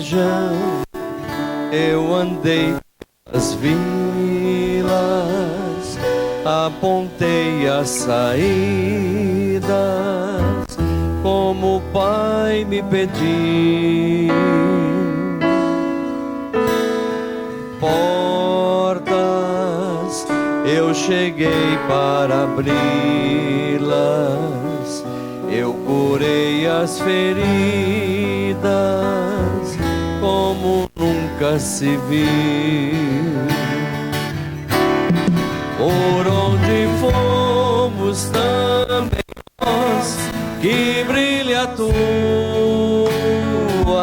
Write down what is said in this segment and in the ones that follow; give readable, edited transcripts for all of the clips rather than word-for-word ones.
Vejam, eu andei pelas vilas, apontei as saídas, como o Pai me pediu. Portas, eu cheguei para abri-las, eu curei as feridas, como nunca se viu. Por onde fomos também nós, que brilha a tua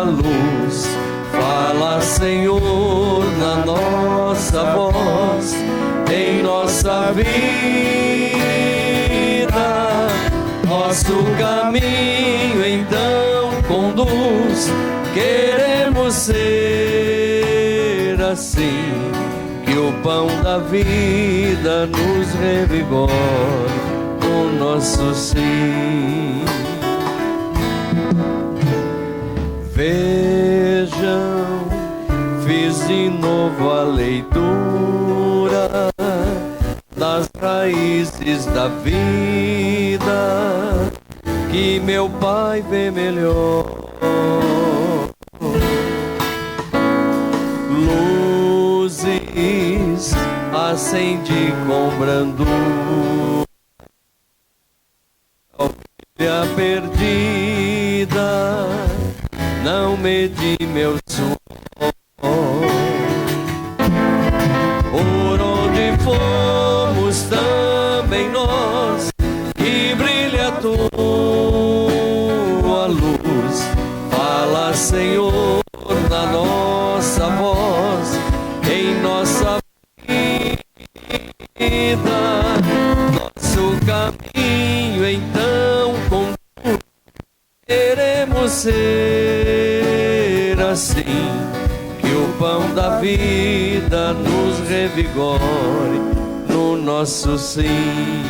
luz. Fala, Senhor, na nossa voz, em nossa vida. Nosso caminho então conduz. Queremos ser assim, que o pão da vida nos revigore no nosso sim. Vejam, fiz de novo a leitura das raízes da vida, que meu Pai vê melhor. Luzes acendi com brandura, ovelha perdida, não medi meu suor. Por onde fomos também nós, que brilha a tua luz. Fala, Senhor, na nossa voz, em nossa vida. Nosso caminho então conduz. Queremos ser assim, que o pão da vida nos revigore no nosso sim.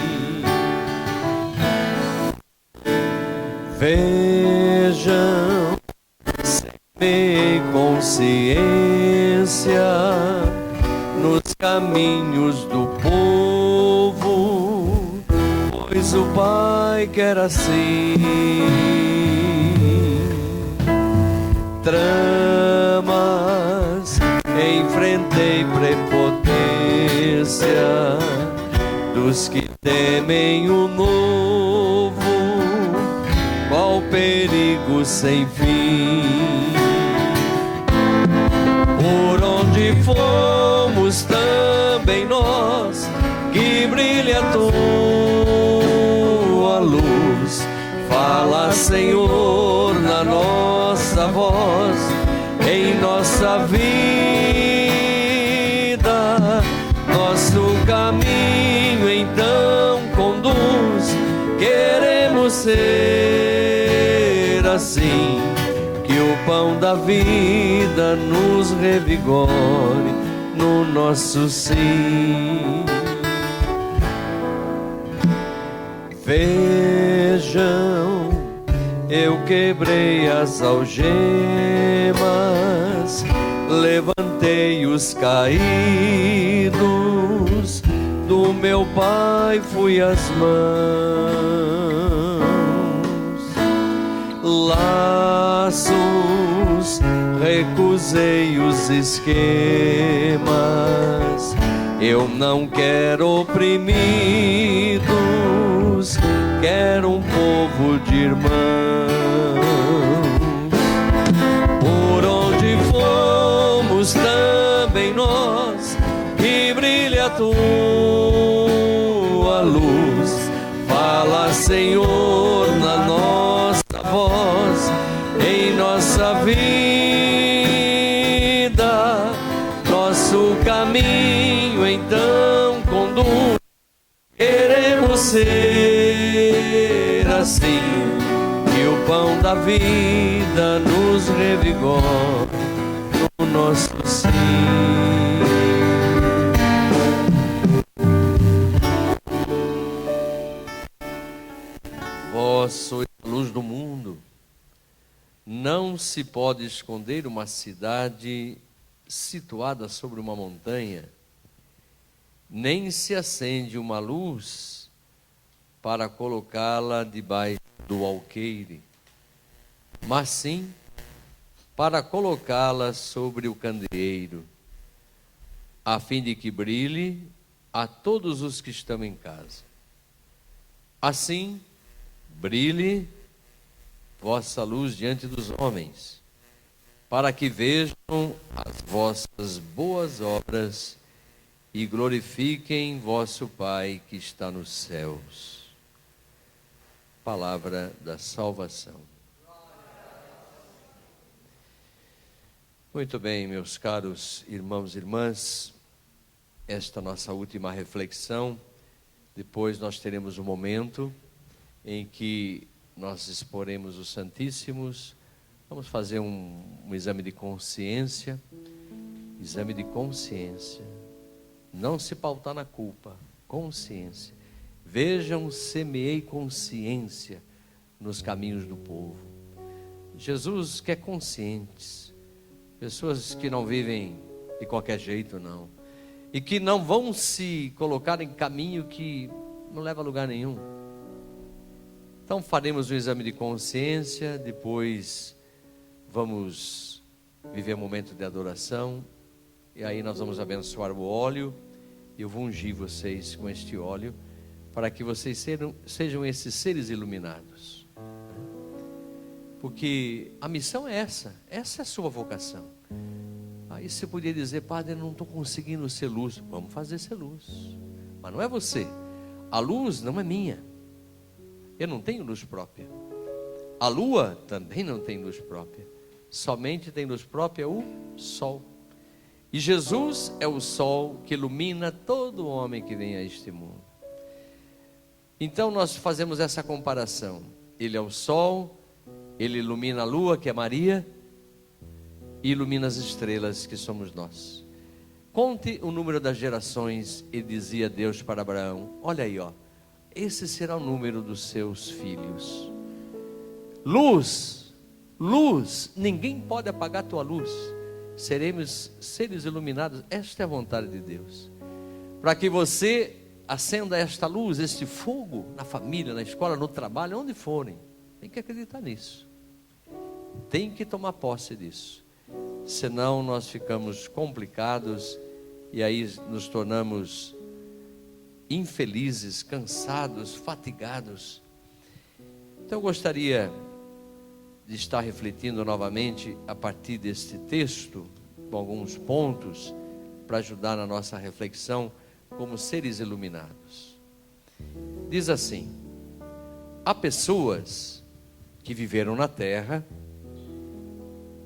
Vejam, semei consciência nos caminhos do povo, pois o Pai quer assim. Tramas, enfrentei prepotência dos que temem o novo, qual perigo sem fim. Por onde fomos também nós, que brilha a tua luz. Fala, Senhor, na nossa voz, em nossa vida. Nosso caminho então conduz. Queremos ser assim, que o pão da vida nos revigore no nosso sim. Vejam, eu quebrei as algemas, levantei os caídos, do meu Pai fui as mãos. Laços, recusei os esquemas, eu não quero oprimidos, quero um povo de irmãos. Por onde fomos também nós, que brilha a tua luz. Fala, Senhor, na nossa voz, em nossa vida. Nosso caminho então conduz. Queremos ser assim, que o pão da vida nos revigore no nosso sim. Vós sois a luz do mundo. Não se pode esconder uma cidade situada sobre uma montanha, nem se acende uma luz para colocá-la debaixo do alqueire, mas sim para colocá-la sobre o candeeiro, a fim de que brilhe a todos os que estão em casa. Assim, brilhe vossa luz diante dos homens, para que vejam as vossas boas obras e glorifiquem vosso Pai que está nos céus. Palavra da salvação. Muito bem, meus caros irmãos e irmãs, esta nossa última reflexão, depois nós teremos um momento em que nós exporemos os Santíssimos, vamos fazer um exame de consciência, não se pautar na culpa, consciência. Vejam, semeei consciência nos caminhos do povo. Jesus quer conscientes, pessoas que não vivem de qualquer jeito não, e que não vão se colocar em caminho que não leva a lugar nenhum. Então faremos um exame de consciência, depois vamos viver um momento de adoração, e aí nós vamos abençoar o óleo, e eu vou ungir vocês com este óleo, para que vocês sejam esses seres iluminados. Porque a missão é essa é a sua vocação. Aí você podia dizer, padre, eu não estou conseguindo ser luz. Vamos fazer ser luz, mas não é você. A luz não é minha. Eu não tenho luz própria. A lua também não tem luz própria. Somente tem luz própria o sol. E Jesus é o sol que ilumina todo homem que vem a este mundo. Então nós fazemos essa comparação. Ele é o sol, ele ilumina a lua, que é Maria, e ilumina as estrelas, que somos nós. Conte o número das gerações, e dizia Deus para Abraão. Olha aí, ó. Esse será o número dos seus filhos. Luz, ninguém pode apagar a tua luz. Seremos seres iluminados. Esta é a vontade de Deus, para que você acenda esta luz, este fogo, na família, na escola, no trabalho, onde forem. Tem que acreditar nisso, tem que tomar posse disso, senão nós ficamos complicados, e aí nos tornamos infelizes, cansados, fatigados. Então eu gostaria de estar refletindo novamente a partir deste texto, com alguns pontos para ajudar na nossa reflexão como seres iluminados. Diz assim: há pessoas que viveram na terra,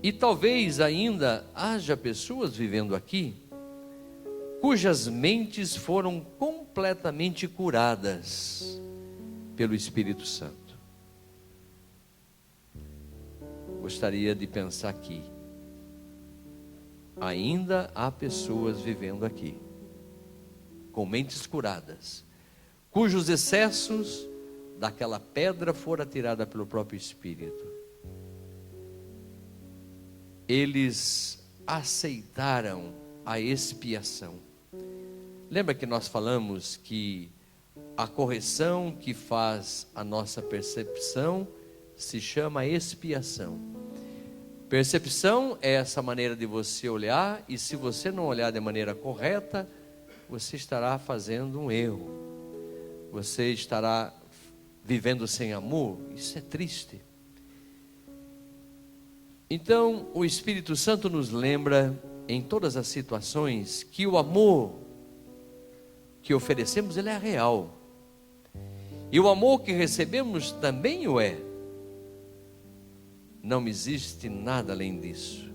e talvez ainda haja pessoas vivendo aqui, cujas mentes foram completamente curadas pelo Espírito Santo. Gostaria de pensar aqui. Ainda há pessoas vivendo aqui, com mentes curadas, cujos excessos daquela pedra fora tirada pelo próprio Espírito. Eles aceitaram a expiação. Lembra que nós falamos que a correção que faz a nossa percepção se chama expiação. Percepção é essa maneira de você olhar, e se você não olhar de maneira correta, você estará fazendo um erro. Você estará vivendo sem amor. Isso é triste. Então, o Espírito Santo nos lembra em todas as situações que o amor que oferecemos, ele é real. E o amor que recebemos também o é. Não existe nada além disso.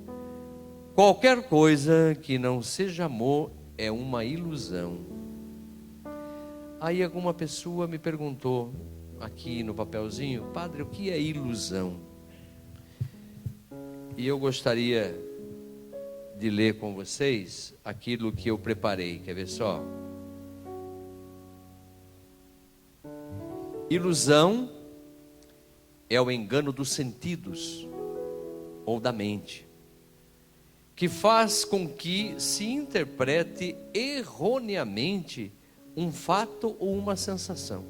Qualquer coisa que não seja amor é uma ilusão. Aí alguma pessoa me perguntou aqui no papelzinho: padre, o que é ilusão? E eu gostaria de ler com vocês aquilo que eu preparei. Quer ver só? Ilusão é o engano dos sentidos, ou da mente, que faz com que se interprete erroneamente um fato ou uma sensação.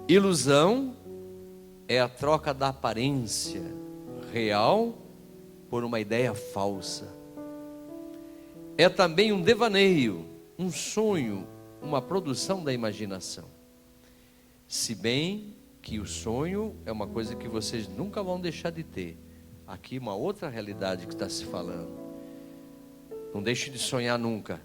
Ilusão é a troca da aparência real por uma ideia falsa. É também um devaneio, um sonho, uma produção da imaginação. Se bem que o sonho é uma coisa que vocês nunca vão deixar de ter. Aqui uma outra realidade que está se falando. Não deixe de sonhar nunca.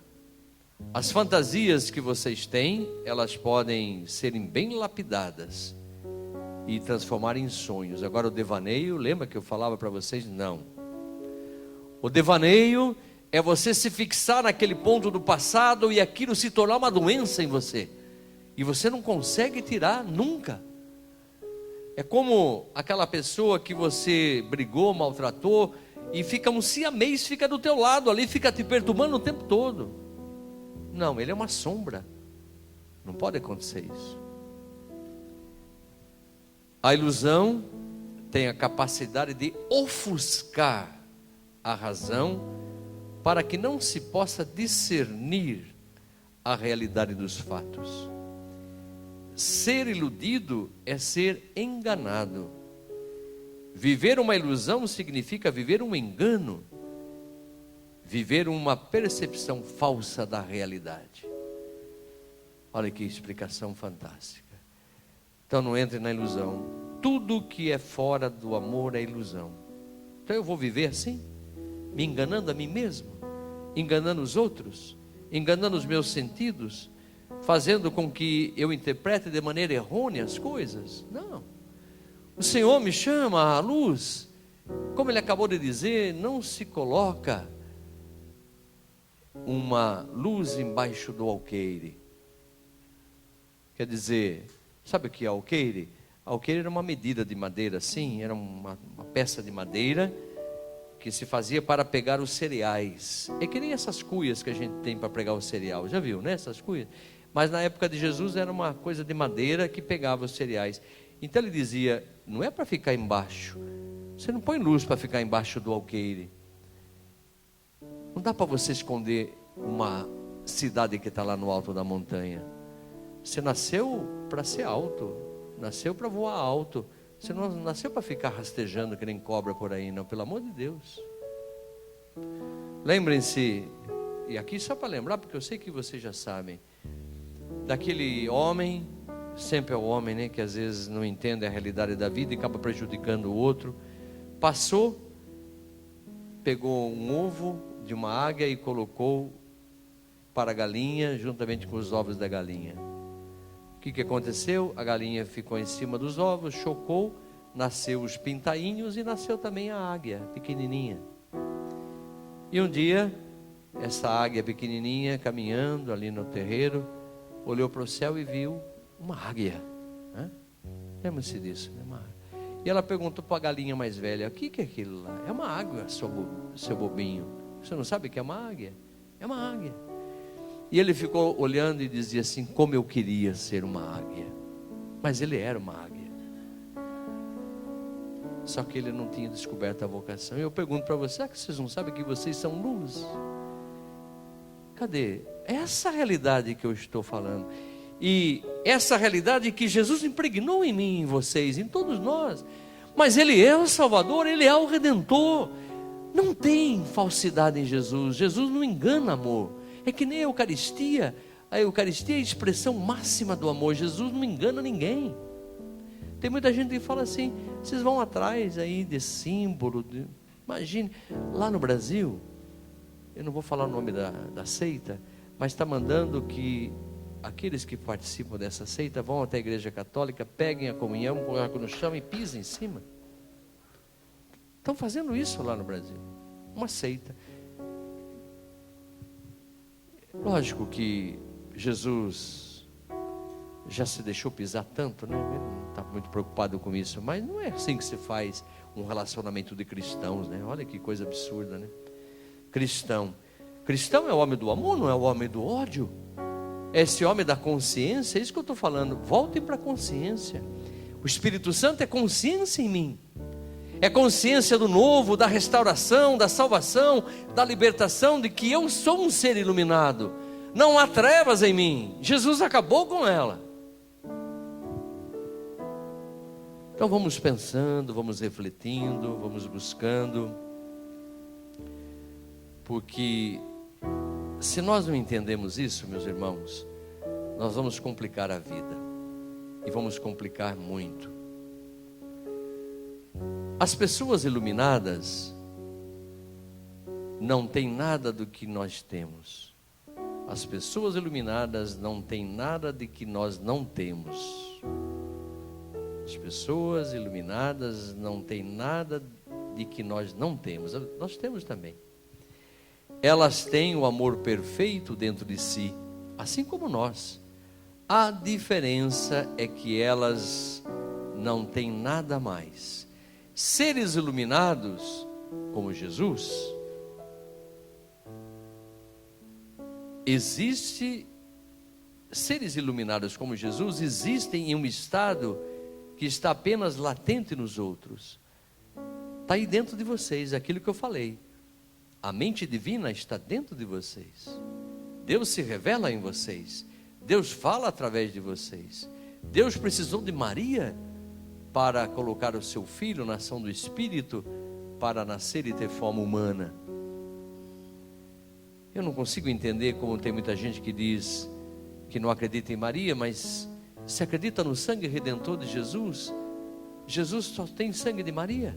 As fantasias que vocês têm, elas podem serem bem lapidadas e transformar em sonhos. Agora o devaneio, lembra que eu falava para vocês? Não. O devaneio é você se fixar naquele ponto do passado e aquilo se tornar uma doença em você. E você não consegue tirar nunca. É como aquela pessoa que você brigou, maltratou, e fica um siamês, fica do teu lado ali, fica te perturbando o tempo todo. Não, ele é uma sombra. Não pode acontecer isso. A ilusão tem a capacidade de ofuscar a razão para que não se possa discernir a realidade dos fatos. Ser iludido é ser enganado. Viver uma ilusão significa viver um engano, viver uma percepção falsa da realidade. Olha que explicação fantástica. Então não entre na ilusão. Tudo que é fora do amor é ilusão. Então eu vou viver assim, me enganando a mim mesmo, enganando os outros, enganando os meus sentidos, fazendo com que eu interprete de maneira errônea as coisas? Não. O Senhor me chama à luz. Como Ele acabou de dizer, não se coloca uma luz embaixo do alqueire. Quer dizer, sabe o que é alqueire? Alqueire era uma medida de madeira assim, era uma peça de madeira que se fazia para pegar os cereais. É que nem essas cuias que a gente tem para pegar o cereal, já viu, né? Essas cuias. Mas na época de Jesus era uma coisa de madeira que pegava os cereais. Então ele dizia, não é para ficar embaixo. Você não põe luz para ficar embaixo do alqueire. Não dá para você esconder uma cidade que está lá no alto da montanha. Você nasceu para ser alto, nasceu para voar alto. Você não nasceu para ficar rastejando que nem cobra por aí, não, pelo amor de Deus. Lembrem-se, e aqui só para lembrar, porque eu sei que vocês já sabem, daquele homem, sempre é o homem, né, que às vezes não entende a realidade da vida e acaba prejudicando o outro. Passou, pegou um ovo de uma águia e colocou para a galinha, juntamente com os ovos da galinha. O que aconteceu? A galinha ficou em cima dos ovos, chocou, nasceu os pintainhos e nasceu também a águia, pequenininha. E um dia, essa águia pequenininha, caminhando ali no terreiro, olhou para o céu e viu uma águia. Lembra-se disso, né? E ela perguntou para a galinha mais velha, o que é aquilo lá? É uma águia, seu bobinho. Você não sabe o que é uma águia? É uma águia. E ele ficou olhando e dizia assim, como eu queria ser uma águia. Mas ele era uma águia. Só que ele não tinha descoberto a vocação. E eu pergunto para você, será que vocês não sabem que vocês são luz? Cadê? Essa realidade que eu estou falando. E essa realidade que Jesus impregnou em mim, em vocês, em todos nós. Mas Ele é o Salvador, Ele é o Redentor. Não tem falsidade em Jesus. Jesus não engana, amor. É que nem a Eucaristia. A Eucaristia é a expressão máxima do amor. Jesus não engana ninguém. Tem muita gente que fala assim, vocês vão atrás aí de símbolo. Imagine, lá no Brasil, eu não vou falar o nome da seita, mas está mandando que aqueles que participam dessa seita vão até a igreja católica, peguem a comunhão, colocam no chão e pisem em cima. Estão fazendo isso lá no Brasil. Uma seita. Lógico que Jesus já se deixou pisar tanto, né? Ele não está muito preocupado com isso, mas não é assim que se faz um relacionamento de cristãos, né? Olha que coisa absurda, né? Cristão é o homem do amor, não é o homem do ódio. É esse homem da consciência, é isso que eu estou falando. Voltem para a consciência. O Espírito Santo é consciência em mim. É consciência do novo, da restauração, da salvação, da libertação, de que eu sou um ser iluminado. Não há trevas em mim. Jesus acabou com ela. Então vamos pensando, vamos refletindo, vamos buscando. Porque se nós não entendemos isso, meus irmãos, nós vamos complicar a vida. E vamos complicar muito. As pessoas iluminadas não têm nada do que nós temos. As pessoas iluminadas não têm nada de que nós não temos. As pessoas iluminadas não têm nada de que nós não temos. Nós temos também. Elas têm o amor perfeito dentro de si, assim como nós. A diferença é que elas não têm nada mais. Seres iluminados, como Jesus, seres iluminados como Jesus existem em um estado que está apenas latente nos outros. Está aí dentro de vocês, aquilo que eu falei. A mente divina está dentro de vocês. Deus se revela em vocês. Deus fala através de vocês. Deus precisou de Maria para colocar o seu filho na ação do Espírito, para nascer e ter forma humana. Eu não consigo entender como tem muita gente que diz que não acredita em Maria, mas se acredita no sangue redentor de Jesus. Jesus só tem sangue de Maria.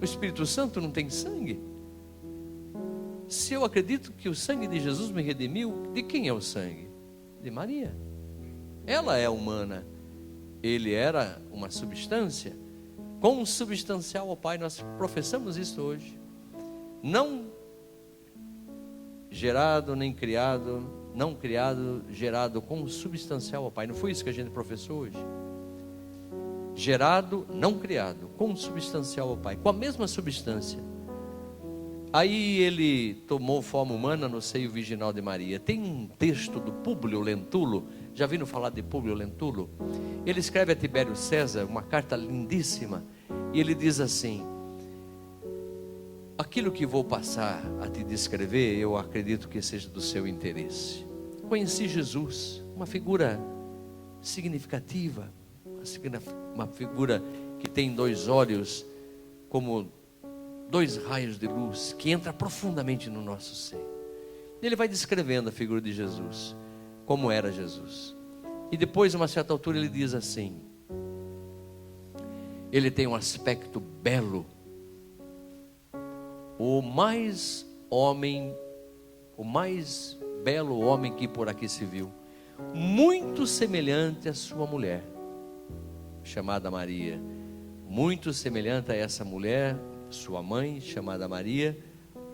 O Espírito Santo não tem sangue. Se eu acredito que o sangue de Jesus me redimiu, de quem é o sangue? De Maria. Ela é humana. Ele era uma substância consubstancial ao Pai. Nós professamos isso hoje. Não gerado nem criado, não criado, gerado consubstancial ao Pai. Não foi isso que a gente professou hoje? Gerado, não criado, consubstancial ao Pai, com a mesma substância. Aí ele tomou forma humana no seio virginal de Maria. Tem um texto do Públio Lentulo. Já viram falar de Públio Lentulo? Ele escreve a Tibério César uma carta lindíssima. E ele diz assim: aquilo que vou passar a te descrever, eu acredito que seja do seu interesse. Conheci Jesus, uma figura significativa, uma figura que tem dois olhos como dois raios de luz que entra profundamente no nosso ser. Ele vai descrevendo a figura de Jesus, como era Jesus. E depois, a uma certa altura, ele diz assim: ele tem um aspecto belo, o mais belo homem que por aqui se viu, muito semelhante à sua mulher, chamada Maria, muito semelhante a essa mulher, sua mãe, chamada Maria,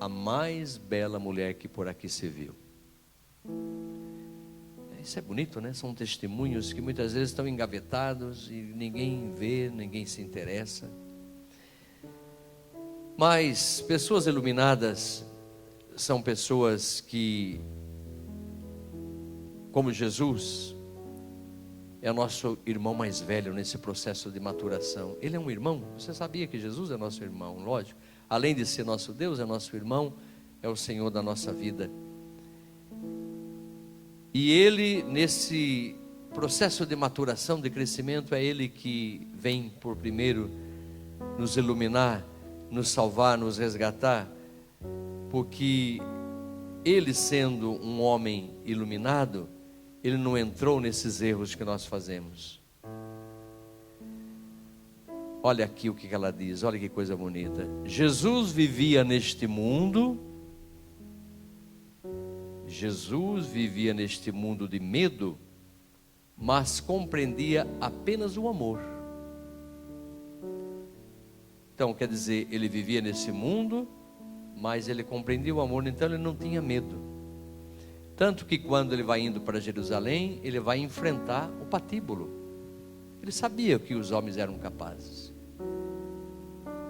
a mais bela mulher que por aqui se viu. Isso é bonito, né? São testemunhos que muitas vezes estão engavetados e ninguém vê, ninguém se interessa. Mas pessoas iluminadas são pessoas que, como Jesus, é o nosso irmão mais velho nesse processo de maturação. Ele é um irmão. Você sabia que Jesus é nosso irmão? Lógico. Além de ser nosso Deus, é nosso irmão, é o Senhor da nossa vida. E Ele, nesse processo de maturação, de crescimento, é Ele que vem por primeiro nos iluminar, nos salvar, nos resgatar, porque Ele, sendo um homem iluminado, Ele não entrou nesses erros que nós fazemos. Olha aqui o que ela diz, olha que coisa bonita. Jesus vivia neste mundo de medo, mas compreendia apenas o amor. Então, quer dizer, ele vivia nesse mundo, mas ele compreendia o amor, então ele não tinha medo. Tanto que quando ele vai indo para Jerusalém, ele vai enfrentar o patíbulo. Ele sabia que os homens eram capazes.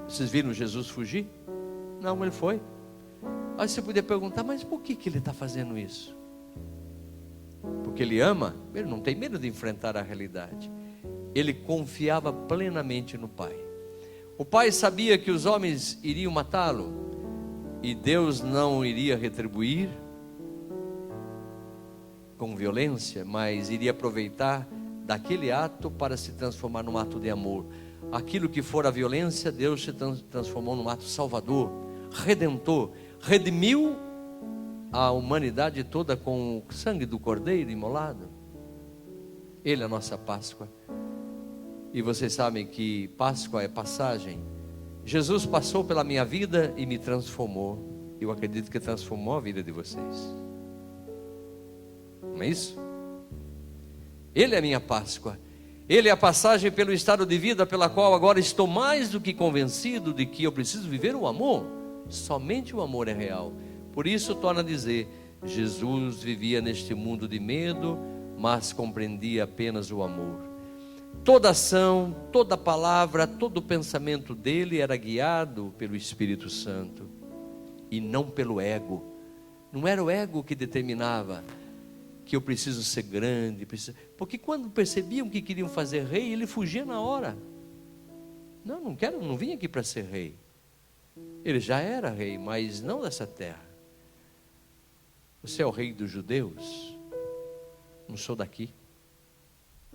Vocês viram Jesus fugir? Não, ele foi. Aí você podia perguntar, mas por que ele está fazendo isso? Porque ele ama? Ele não tem medo de enfrentar a realidade. Ele confiava plenamente no Pai. O pai sabia que os homens iriam matá-lo e Deus não iria retribuir com violência, mas iria aproveitar daquele ato para se transformar num ato de amor. Aquilo que for a violência, Deus se transformou num ato salvador, redentor, redimiu a humanidade toda com o sangue do Cordeiro imolado. Ele é a nossa Páscoa. E vocês sabem que Páscoa é passagem. Jesus passou pela minha vida e me transformou. Eu acredito que transformou a vida de vocês. Não é isso? Ele é a minha Páscoa. Ele é a passagem pelo estado de vida pela qual agora estou mais do que convencido de que eu preciso viver o amor. Somente o amor é real. Por isso torna a dizer, Jesus vivia neste mundo de medo, mas compreendia apenas o amor. Toda ação, toda palavra, todo pensamento dele era guiado pelo Espírito Santo e não pelo ego. Não era o ego que determinava que eu preciso ser grande, porque quando percebiam que queriam fazer rei, ele fugia na hora. Não quero, não vim aqui para ser rei. Ele já era rei, mas não dessa terra. Você é o rei dos judeus? Não sou daqui.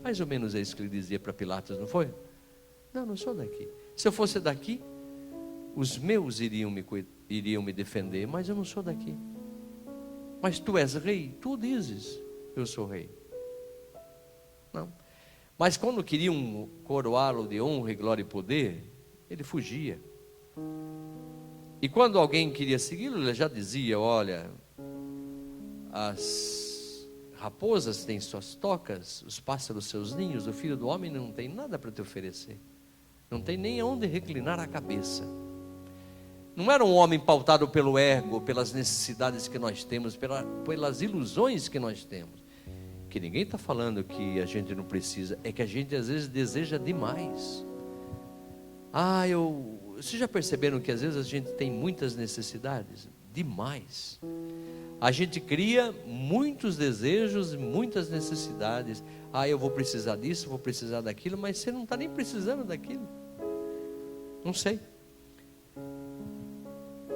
Mais ou menos é isso que ele dizia para Pilatos, não foi? Não sou daqui. Se eu fosse daqui, os meus iriam me defender, mas eu não sou daqui. Mas tu és rei, tu dizes, eu sou rei. Não. Mas quando queriam coroá-lo de honra, glória e poder, ele fugia. E quando alguém queria segui-lo, ele já dizia, olha, as raposas têm suas tocas, os pássaros seus ninhos, o filho do homem não tem nada para te oferecer. Não tem nem onde reclinar a cabeça. Não era um homem pautado pelo ego, pelas necessidades que nós temos, pelas ilusões que nós temos. Que ninguém está falando que a gente não precisa, é que a gente às vezes deseja demais. Vocês já perceberam que às vezes a gente tem muitas necessidades? Demais. A gente cria muitos desejos, muitas necessidades. Eu vou precisar disso, vou precisar daquilo, mas você não está nem precisando daquilo. Não sei.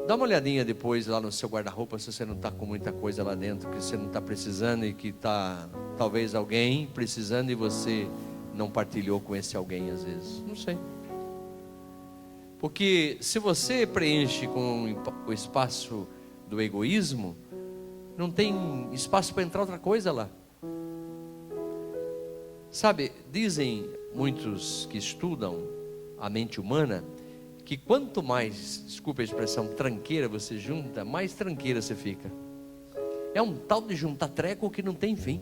Dá uma olhadinha depois lá no seu guarda-roupa, se você não está com muita coisa lá dentro, que você não está precisando e que está talvez alguém precisando e você não partilhou com esse alguém às vezes. Não sei. Porque se você preenche com o espaço do egoísmo, não tem espaço para entrar outra coisa lá. Sabe, dizem muitos que estudam a mente humana, que quanto mais, desculpa a expressão, tranqueira você junta, mais tranqueira você fica. É um tal de juntar treco que não tem fim.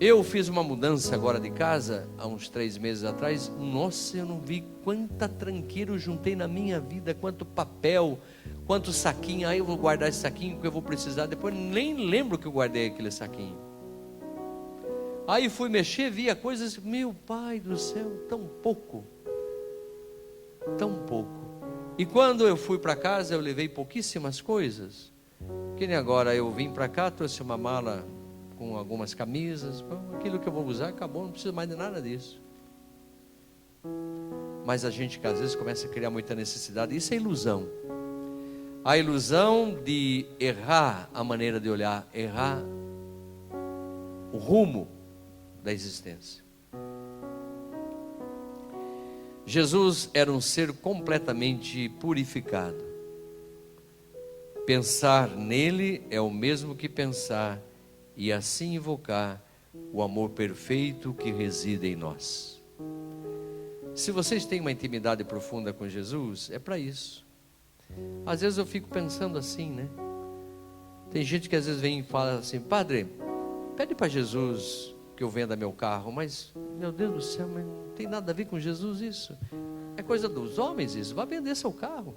Eu fiz uma mudança agora de casa, há uns 3 meses atrás. Nossa, eu não vi quanta tranqueira eu juntei na minha vida, quanto papel, quanto saquinho. Eu vou guardar esse saquinho porque eu vou precisar. Depois nem lembro que eu guardei aquele saquinho. Aí fui mexer, via coisas, meu pai do céu, tão pouco. E quando eu fui para casa, eu levei pouquíssimas coisas. Que nem agora eu vim para cá, trouxe uma mala com algumas camisas, aquilo que eu vou usar acabou, não preciso mais de nada disso. Mas a gente que às vezes começa a criar muita necessidade, isso é ilusão. A ilusão de errar a maneira de olhar, errar o rumo da existência. Jesus era um ser completamente purificado. Pensar nele é o mesmo que pensar e assim invocar o amor perfeito que reside em nós. Se vocês têm uma intimidade profunda com Jesus, é para isso. Às vezes eu fico pensando assim, né? Tem gente que às vezes vem e fala assim, padre, pede para Jesus que eu venda meu carro, mas, meu Deus do céu, mas não tem nada a ver com Jesus isso. É coisa dos homens isso, vai vender seu carro.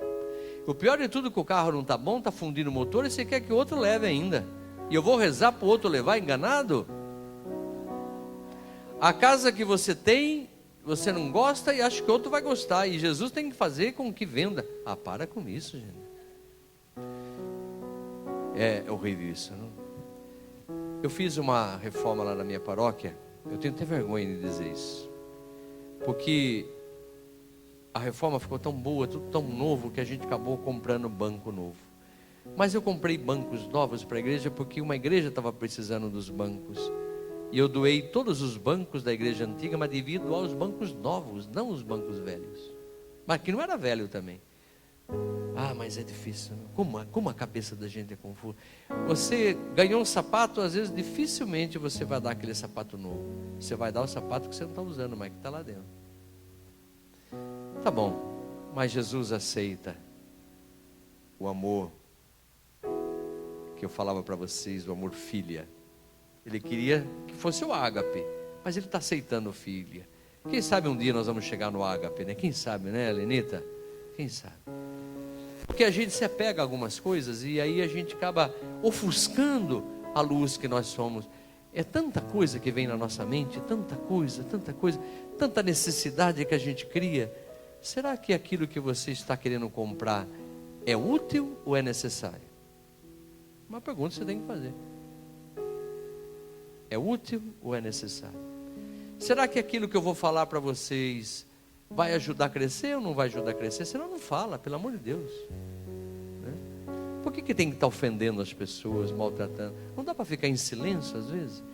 O pior de tudo é que o carro não está bom, está fundindo o motor e você quer que o outro leve ainda. E eu vou rezar para o outro levar enganado? A casa que você tem, você não gosta e acha que o outro vai gostar. E Jesus tem que fazer com que venda. Para com isso, gente. É horrível isso, não? Eu fiz uma reforma lá na minha paróquia. Eu tenho até vergonha de dizer isso. Porque a reforma ficou tão boa, tudo tão novo, que a gente acabou comprando banco novo. Mas eu comprei bancos novos para a igreja porque uma igreja estava precisando dos bancos. E eu doei todos os bancos da igreja antiga, mas devia doar os bancos novos, não os bancos velhos. Mas que não era velho também. Ah, mas é difícil. Como a cabeça da gente é confusa. Você ganhou um sapato, às vezes dificilmente você vai dar aquele sapato novo. Você vai dar o sapato que você não está usando, mas que está lá dentro. Tá bom, mas Jesus aceita o amor que eu falava para vocês, o amor filha. Ele queria que fosse o ágape, mas ele está aceitando filha. Quem sabe um dia nós vamos chegar no ágape, né? Quem sabe, né, Lenita? Quem sabe? Porque a gente se apega a algumas coisas e aí a gente acaba ofuscando a luz que nós somos. É tanta coisa que vem na nossa mente, tanta coisa, tanta necessidade que a gente cria. Será que aquilo que você está querendo comprar é útil ou é necessário? Uma pergunta que você tem que fazer. É útil ou é necessário? Será que aquilo que eu vou falar para vocês vai ajudar a crescer ou não vai ajudar a crescer? Senão não fala, pelo amor de Deus. Né? Por que tem que estar ofendendo as pessoas, maltratando? Não dá para ficar em silêncio às vezes?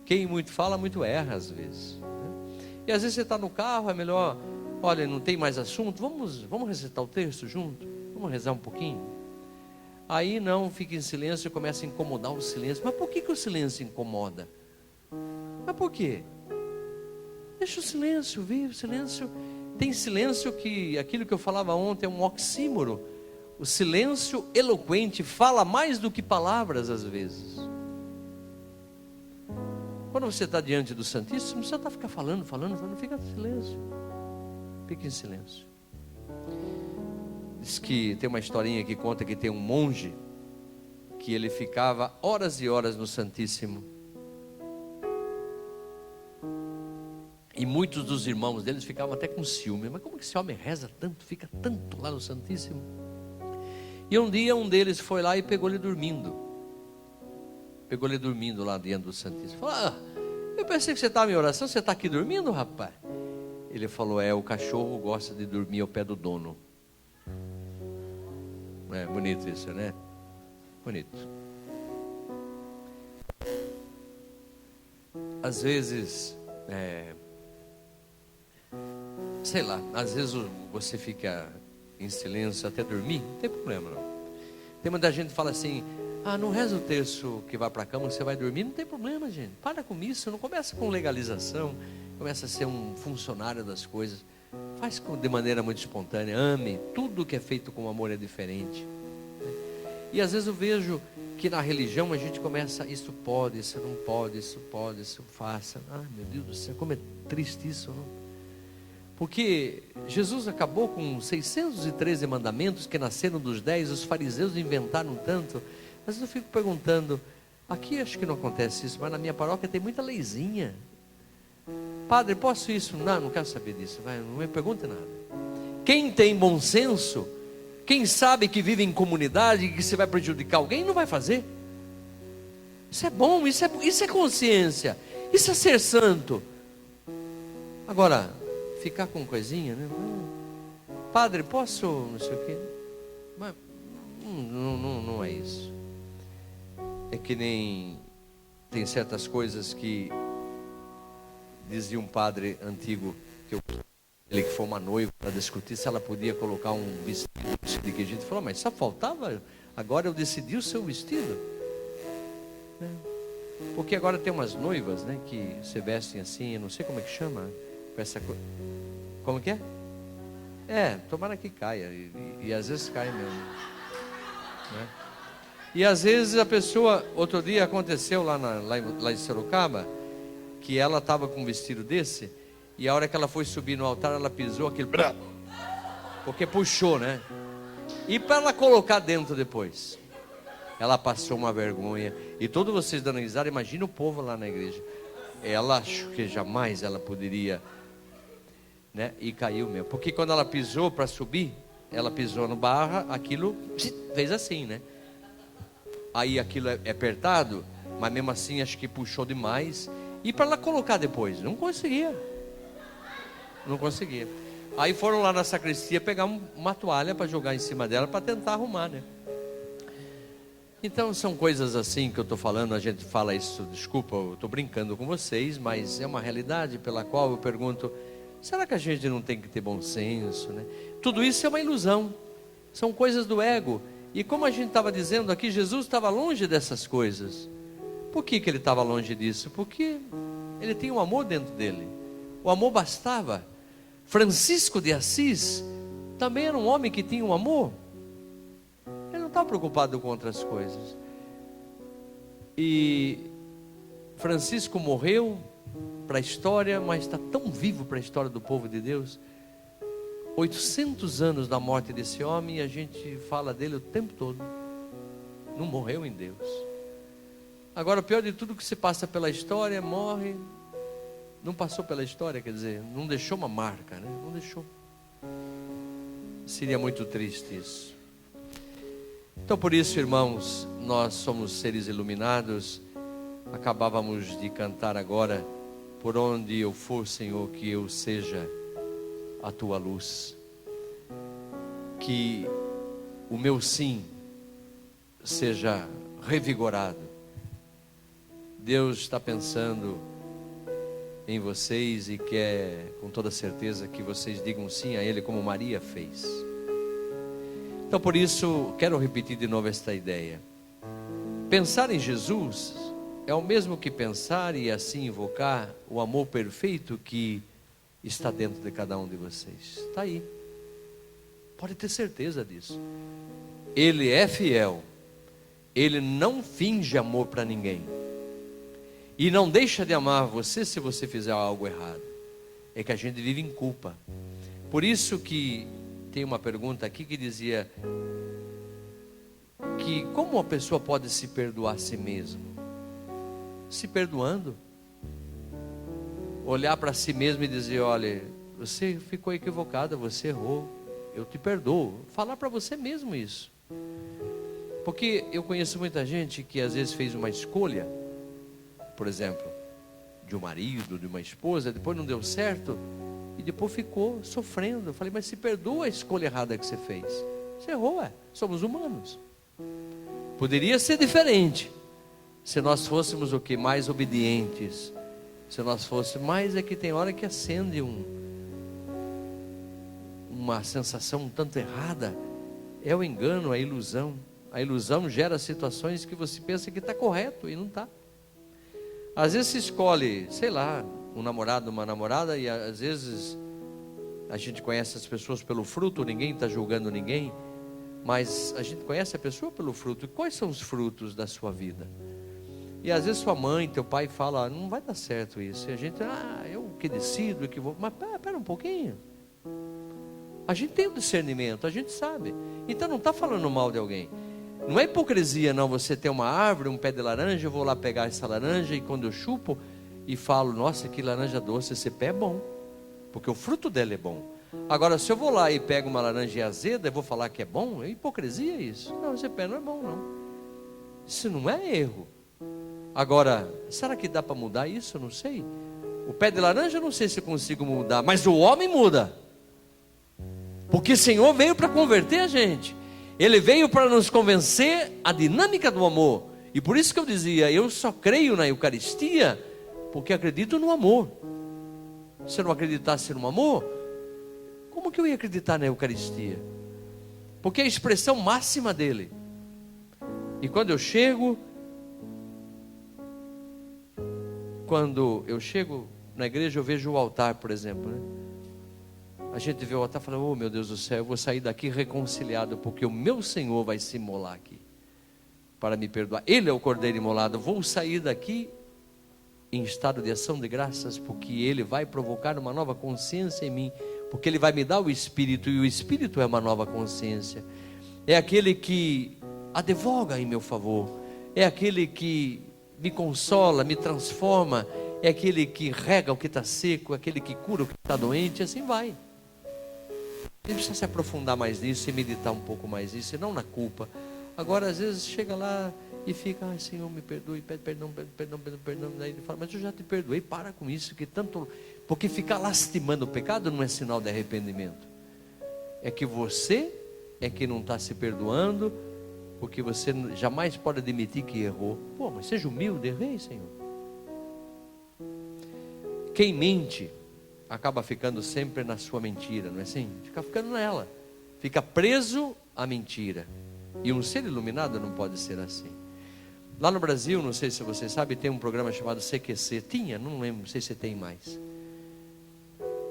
Quem muito fala, muito erra às vezes. Né? E às vezes você está no carro, é melhor... Olha, não tem mais assunto, vamos recitar o texto junto? Vamos rezar um pouquinho? Aí não, fica em silêncio e começa a incomodar o silêncio. Mas por que o silêncio incomoda? Mas por quê? Deixa o silêncio vir, o silêncio... Tem silêncio que, aquilo que eu falava ontem, é um oxímoro. O silêncio eloquente fala mais do que palavras às vezes. Quando você está diante do Santíssimo, não precisa ficar falando, fica em silêncio. Fique em silêncio. Diz que tem uma historinha que conta que tem um monge que ele ficava horas e horas no Santíssimo. E muitos dos irmãos deles ficavam até com ciúme. Mas como que esse homem reza tanto, fica tanto lá no Santíssimo? E um dia um deles foi lá e pegou ele dormindo. Pegou ele dormindo lá dentro do Santíssimo. Falou, eu pensei que você estava em oração, você está aqui dormindo, rapaz? Ele falou, o cachorro gosta de dormir ao pé do dono. É bonito isso, né? Bonito. Às vezes, sei lá, às vezes você fica em silêncio até dormir, não tem problema não. Tem muita gente que fala assim, não reza o terço que vai para a cama, você vai dormir, não tem problema, gente. Para com isso, não começa com legalização. Começa a ser um funcionário das coisas. Faz de maneira muito espontânea. Ame. Tudo que é feito com amor é diferente. E às vezes eu vejo que na religião a gente começa, isso pode, isso não pode, isso pode, isso faça. Ai meu Deus do céu, como é triste isso, não? Porque Jesus acabou com 613 mandamentos que nasceram dos 10. Os fariseus inventaram tanto. Mas eu fico perguntando, aqui acho que não acontece isso, mas na minha paróquia tem muita leizinha. Padre, posso isso? Não quero saber disso. Não me pergunte nada. Quem tem bom senso, quem sabe que vive em comunidade e que se vai prejudicar alguém, não vai fazer. Isso é bom, isso é consciência, isso é ser santo. Agora, ficar com coisinha, né? Padre, posso, não sei o quê. Mas não é isso. É que nem tem certas coisas que dizia um padre antigo, ele que foi uma noiva para discutir se ela podia colocar um vestido de que a gente falou, mas só faltava, agora eu decidi o seu vestido. Porque agora tem umas noivas, né, que se vestem assim, eu não sei como é que chama, com essa coisa. Como que é? Tomara que caia, e às vezes cai mesmo. Né? E às vezes a pessoa, outro dia aconteceu lá em Sorocaba, que ela estava com um vestido desse, e a hora que ela foi subir no altar, ela pisou aquele... Porque puxou, né? E para ela colocar dentro depois, ela passou uma vergonha. E todos vocês dando risada, imagina o povo lá na igreja. Ela achou que jamais ela poderia, né? E caiu mesmo. Porque quando ela pisou para subir, ela pisou no barra, aquilo fez assim, né? Aí aquilo é apertado, mas mesmo assim acho que puxou demais. E para ela colocar depois, não conseguia. Aí foram lá na sacristia pegar uma toalha para jogar em cima dela, para tentar arrumar, né? Então são coisas assim que eu estou falando, a gente fala isso, desculpa, eu estou brincando com vocês, mas é uma realidade pela qual eu pergunto, será que a gente não tem que ter bom senso, né? Tudo isso é uma ilusão, são coisas do ego. E como a gente estava dizendo aqui, Jesus estava longe dessas coisas. Por que ele estava longe disso? Porque ele tem um amor dentro dele, o amor bastava. Francisco de Assis também era um homem que tinha um amor. Ele não estava preocupado com outras coisas. E Francisco morreu para a história, mas está tão vivo para a história do povo de Deus. 800 anos da morte desse homem, e a gente fala dele o tempo todo. Não morreu em Deus. Agora, o pior de tudo, que se passa pela história, morre, não passou pela história, quer dizer, não deixou uma marca, né? Não deixou. Seria muito triste isso. Então, por isso, irmãos, nós somos seres iluminados. Acabávamos de cantar agora: por onde eu for, Senhor, que eu seja a tua luz. Que o meu sim seja revigorado. Deus está pensando em vocês e quer com toda certeza que vocês digam sim a Ele, como Maria fez. Então, por isso, quero repetir de novo esta ideia. Pensar em Jesus é o mesmo que pensar e assim invocar o amor perfeito que está dentro de cada um de vocês. Está aí. Pode ter certeza disso. Ele é fiel. Ele não finge amor para ninguém. E não deixa de amar você se você fizer algo errado. É que a gente vive em culpa. Por isso que tem uma pergunta aqui que dizia que como uma pessoa pode se perdoar a si mesmo? Se perdoando. Olhar para si mesmo e dizer: olha, você ficou equivocada, você errou, eu te perdoo. Falar para você mesmo isso. Porque eu conheço muita gente que às vezes fez uma escolha, por exemplo, de um marido, de uma esposa, depois não deu certo, e depois ficou sofrendo. Eu falei: mas se perdoa a escolha errada que você fez. Você errou, somos humanos. Poderia ser diferente, se nós fôssemos o que? Mais obedientes. Se nós fôssemos, mas é que tem hora que acende uma sensação um tanto errada. É o engano, a ilusão. A ilusão gera situações que você pensa que está correto e não está. Às vezes se escolhe, sei lá, um namorado, uma namorada, e às vezes a gente conhece as pessoas pelo fruto. Ninguém está julgando ninguém, mas a gente conhece a pessoa pelo fruto. E quais são os frutos da sua vida? E às vezes sua mãe, teu pai fala: não vai dar certo isso. E a gente, eu que decido, que vou. Mas pera um pouquinho. A gente tem o discernimento, a gente sabe. Então não está falando mal de alguém. Não é hipocrisia não, você tem uma árvore, um pé de laranja, eu vou lá pegar essa laranja e quando eu chupo e falo: nossa, que laranja doce, esse pé é bom, porque o fruto dela é bom. Agora, se eu vou lá e pego uma laranja azeda, eu vou falar que é bom? É hipocrisia isso. Não, esse pé não é bom não. Isso não é erro. Agora, será que dá para mudar isso? Eu não sei. O pé de laranja eu não sei se eu consigo mudar, mas o homem muda. Porque o Senhor veio para converter a gente. Ele veio para nos convencer a dinâmica do amor. E por isso que eu dizia: eu só creio na Eucaristia porque acredito no amor. Se eu não acreditasse no amor, como que eu ia acreditar na Eucaristia? Porque é a expressão máxima dele. E quando eu chego na igreja, eu vejo o altar, por exemplo, né? A gente vê o altar e fala: oh meu Deus do céu, eu vou sair daqui reconciliado, porque o meu Senhor vai se imolar aqui para me perdoar. Ele é o Cordeiro imolado. Vou sair daqui em estado de ação de graças, porque Ele vai provocar uma nova consciência em mim, porque Ele vai me dar o Espírito, e o Espírito é uma nova consciência. É aquele que advoga em meu favor, é aquele que me consola, me transforma, é aquele que rega o que está seco, é aquele que cura o que está doente, e assim vai. A gente precisa se aprofundar mais nisso e meditar um pouco mais nisso, e não na culpa. Agora, às vezes, chega lá e fica: ai Senhor, me perdoe, pede perdão, pede perdão, pede perdão. Daí ele fala: mas eu já te perdoei, para com isso, que tanto Porque ficar lastimando o pecado não é sinal de arrependimento. É que você é que não está se perdoando, porque você jamais pode admitir que errou. Pô, mas seja humilde, errei, Senhor. Quem mente acaba ficando sempre na sua mentira, não é assim? Fica ficando nela, fica preso à mentira. E um ser iluminado não pode ser assim. Lá no Brasil, não sei se você sabe, tem um programa chamado CQC. Tinha, não lembro, não sei se tem mais.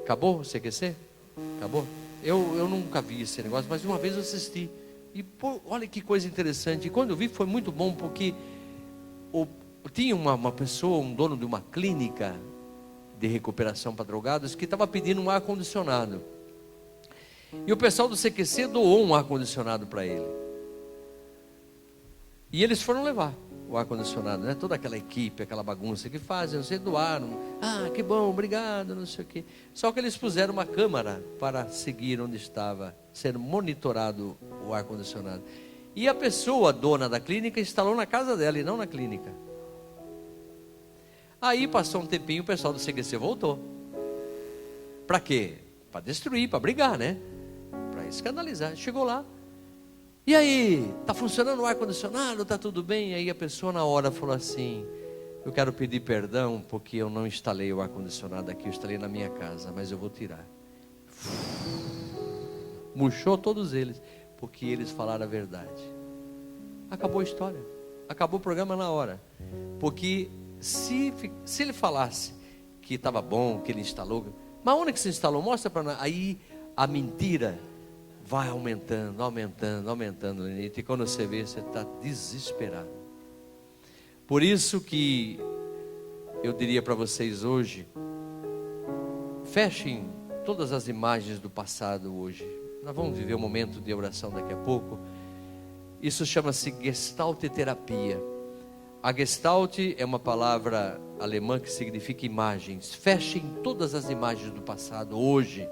Acabou o CQC? Acabou? Eu nunca vi esse negócio, mas uma vez eu assisti. E pô, olha que coisa interessante. E quando eu vi foi muito bom, porque tinha uma pessoa, um dono de uma clínica de recuperação para drogados, que estava pedindo um ar-condicionado. E o pessoal do CQC doou um ar-condicionado para ele. E eles foram levar o ar-condicionado, né? Toda aquela equipe, aquela bagunça que fazem, vocês doaram. Ah, que bom, obrigado, não sei o quê. Só que eles puseram uma câmera para seguir onde estava sendo monitorado o ar-condicionado. E a pessoa, dona da clínica, instalou na casa dela e não na clínica. Aí passou um tempinho, o pessoal do CQC voltou. Para quê? Para destruir, para brigar, né? Para escandalizar. Chegou lá. E aí, está funcionando o ar-condicionado? Está tudo bem? E aí a pessoa na hora falou assim: eu quero pedir perdão porque eu não instalei o ar-condicionado aqui, eu instalei na minha casa, mas eu vou tirar. Murchou todos eles, porque eles falaram a verdade. Acabou a história. Acabou o programa na hora. Porque se ele falasse que estava bom, que ele instalou, mas onde que se instalou? Mostra para nós. Aí a mentira vai aumentando, aumentando, aumentando. E quando você vê, você está desesperado. Por isso que eu diria para vocês hoje: fechem todas as imagens do passado hoje. Nós vamos viver um momento de oração daqui a pouco. Isso chama-se Gestalt terapia. A Gestalt é uma palavra alemã que significa imagens. Fechem todas as imagens do passado hoje.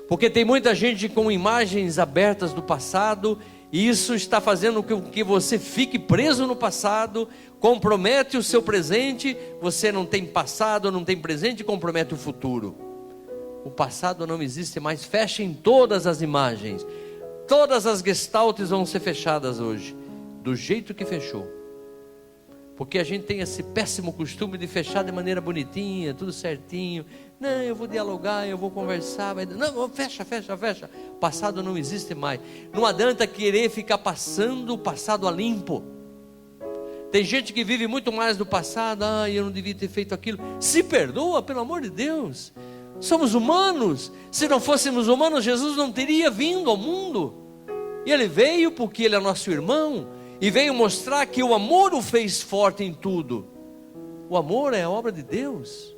Porque tem muita gente com imagens abertas do passado, e isso está fazendo com que você fique preso no passado, compromete o seu presente. Você não tem passado, não tem presente, compromete o futuro. O passado não existe mais. Fechem todas as imagens. Todas as gestaltes vão ser fechadas hoje, do jeito que fechou. Porque a gente tem esse péssimo costume de fechar de maneira bonitinha, tudo certinho. Não, eu vou dialogar, eu vou conversar. Não, fecha. Passado não existe mais. Não adianta querer ficar passando o passado a limpo. Tem gente que vive muito mais do passado. Ah, eu não devia ter feito aquilo. Se perdoa, pelo amor de Deus. Somos humanos. Se não fôssemos humanos, Jesus não teria vindo ao mundo. E Ele veio porque Ele é nosso irmão. E veio mostrar que o amor o fez forte em tudo. O amor é a obra de Deus.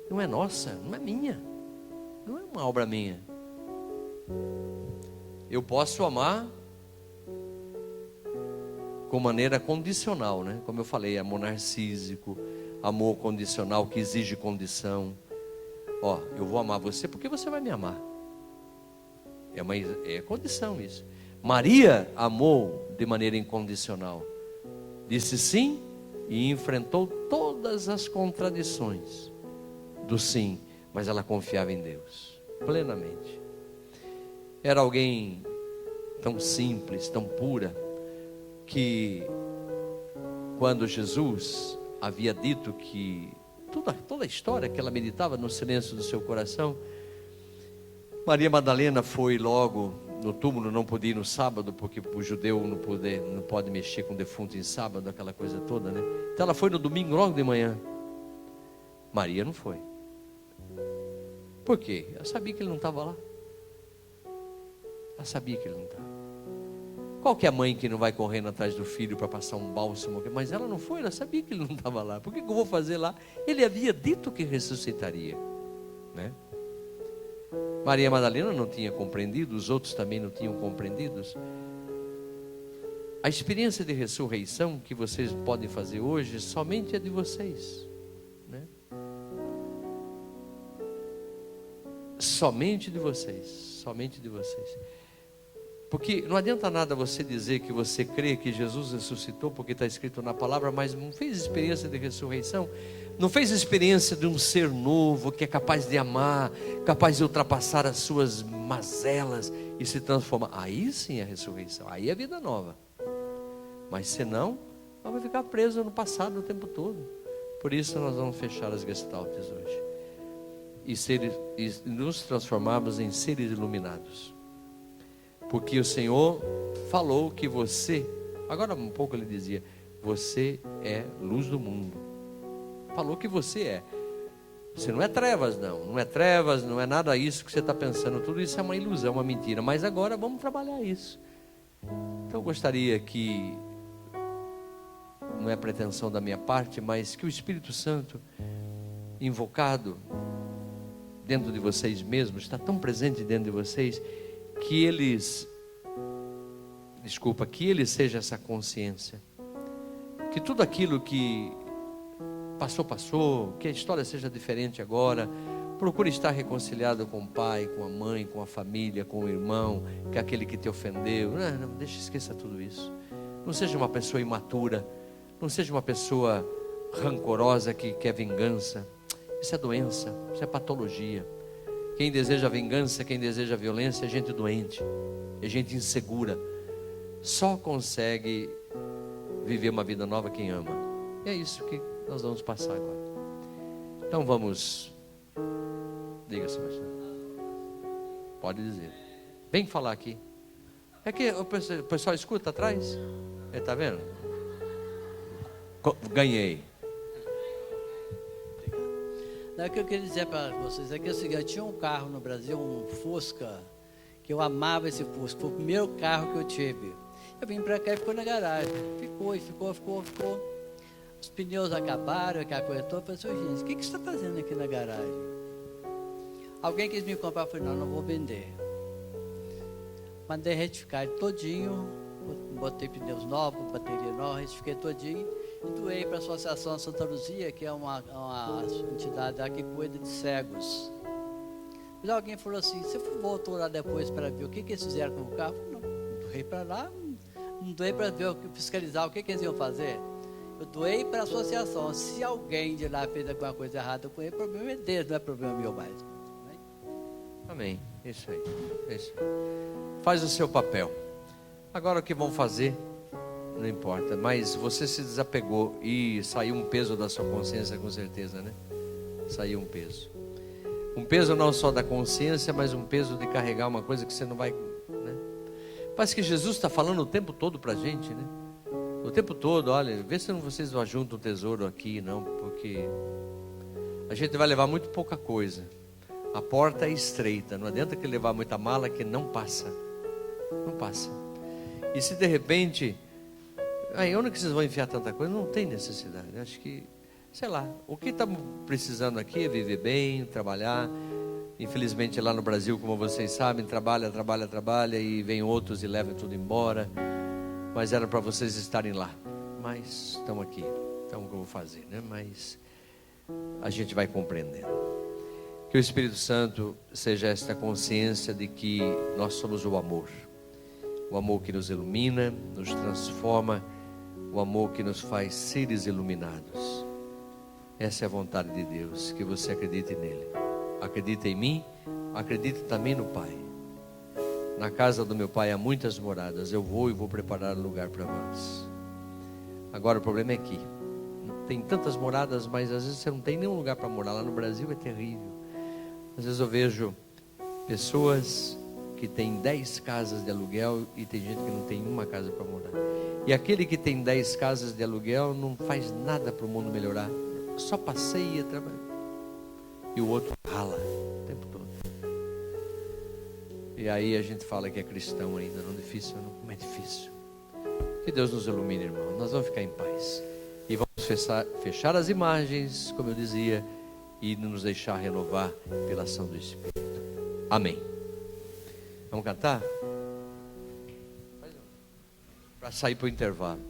Não é nossa, não é minha. Não é uma obra minha. Eu posso amar com maneira condicional, né? Como eu falei, amor narcísico, amor condicional que exige condição. Ó, eu vou amar você porque você vai me amar. É condição isso. Maria amou de maneira incondicional. Disse sim e enfrentou todas as contradições do sim, mas ela confiava em Deus plenamente. Era alguém tão simples, tão pura, que quando Jesus havia dito que toda a história que ela meditava no silêncio do seu coração, Maria Madalena foi logo no túmulo. Não podia ir no sábado, porque o judeu não pode mexer com defunto em sábado, aquela coisa toda, né? Então ela foi no domingo logo de manhã. Maria não foi. Por quê? Ela sabia que ele não estava lá. Ela sabia que ele não estava. Qual que é a mãe que não vai correndo atrás do filho para passar um bálsamo? Mas ela não foi, ela sabia que ele não estava lá. Por que eu vou fazer lá? Ele havia dito que ressuscitaria, né? Maria Madalena não tinha compreendido, os outros também não tinham compreendido. A experiência de ressurreição que vocês podem fazer hoje somente é de vocês, né? Somente de vocês, somente de vocês. Porque não adianta nada você dizer que você crê que Jesus ressuscitou, porque está escrito na palavra, mas não fez experiência de ressurreição. não fez a experiência de um ser novo que é capaz de amar, capaz de ultrapassar as suas mazelas e se transformar. Aí sim é a ressurreição, aí é a vida nova. Mas senão, ela vai ficar presa no passado o tempo todo. Por isso nós vamos fechar as gestaltes hoje e nos transformarmos em seres iluminados. Porque o Senhor falou que você, agora um pouco ele dizia, você é luz do mundo. Falou que você é. Você não é trevas, não é trevas, não é nada isso que você está pensando. Tudo isso é uma ilusão, uma mentira. Mas agora vamos trabalhar isso. Então eu gostaria que, não é pretensão da minha parte, mas que o Espírito Santo, invocado dentro de vocês mesmos, está tão presente dentro de vocês, que ele seja essa consciência, que tudo aquilo que passou, que a história seja diferente agora. Procure estar reconciliado com o pai, com a mãe, com a família, com o irmão, que é aquele que te ofendeu. Não, esqueça tudo isso. Não seja uma pessoa imatura, não seja uma pessoa rancorosa que quer vingança. Isso é doença, isso é patologia. Quem deseja vingança, quem deseja violência é gente doente, é gente insegura. Só consegue viver uma vida nova quem ama. E é isso que nós vamos passar agora. Então vamos. Diga, Sebastião. Pode dizer. Vem falar aqui. É que o pessoal escuta atrás. Está vendo? Ganhei. O que eu queria dizer para vocês é que é o seguinte, eu tinha um carro no Brasil, um Fusca, que eu amava esse Fusca, foi o primeiro carro que eu tive. Eu vim para cá e ficou na garagem, ficou. Os pneus acabaram, aquela coisa toda. Eu falei, gente, o que você está fazendo aqui na garagem? Alguém quis me comprar, eu falei, não vou vender. Mandei retificar todinho, botei pneus novos, bateria nova, retifiquei todinho. E doei para a Associação Santa Luzia, que é uma entidade lá que cuida de cegos. Mas alguém falou assim, você voltou lá depois para ver o que eles fizeram com o carro? Eu falei, não doei para lá, não doei para ver, fiscalizar o que eles iam fazer. Eu doei para a associação. Se alguém de lá fez alguma coisa errada com ele, o problema é deles, não é problema meu mais. Amém. Isso aí. Faz o seu papel. Agora o que vão fazer, não importa. Mas você se desapegou e saiu um peso da sua consciência, com certeza, né? Saiu um peso. Um peso não só da consciência, mas um peso de carregar uma coisa que você não vai, né? Parece que Jesus está falando o tempo todo para a gente, né? O tempo todo, olha, vê se vocês não ajuntam um tesouro aqui, não, porque a gente vai levar muito pouca coisa. A porta é estreita, não adianta que levar muita mala que não passa. Não passa. E se de repente, onde que vocês vão enfiar tanta coisa? Não tem necessidade. Acho que, sei lá, o que estamos precisando aqui é viver bem, trabalhar. Infelizmente lá no Brasil, como vocês sabem, trabalha e vem outros e levam tudo embora. Mas era para vocês estarem lá. Mas estão aqui. Então o que eu vou fazer, né? Mas a gente vai compreendendo. Que o Espírito Santo seja esta consciência de que nós somos o amor. O amor que nos ilumina, nos transforma. O amor que nos faz seres iluminados. Essa é a vontade de Deus, que você acredite nele. Acredita em mim, acredita também no Pai. Na casa do meu Pai há muitas moradas. Eu vou e vou preparar lugar para vós. Agora o problema é que tem tantas moradas, mas às vezes você não tem nenhum lugar para morar. Lá no Brasil é terrível. Às vezes eu vejo pessoas que têm 10 casas de aluguel e tem gente que não tem uma casa para morar. E aquele que tem 10 casas de aluguel não faz nada para o mundo melhorar. Só passeia, trabalha. E o outro rala o tempo todo. E aí a gente fala que é cristão ainda, não é difícil, não? Como é difícil. Que Deus nos ilumine, irmão. Nós vamos ficar em paz. E vamos fechar as imagens, como eu dizia, e nos deixar renovar pela ação do Espírito. Amém. Vamos cantar? Para sair para o intervalo.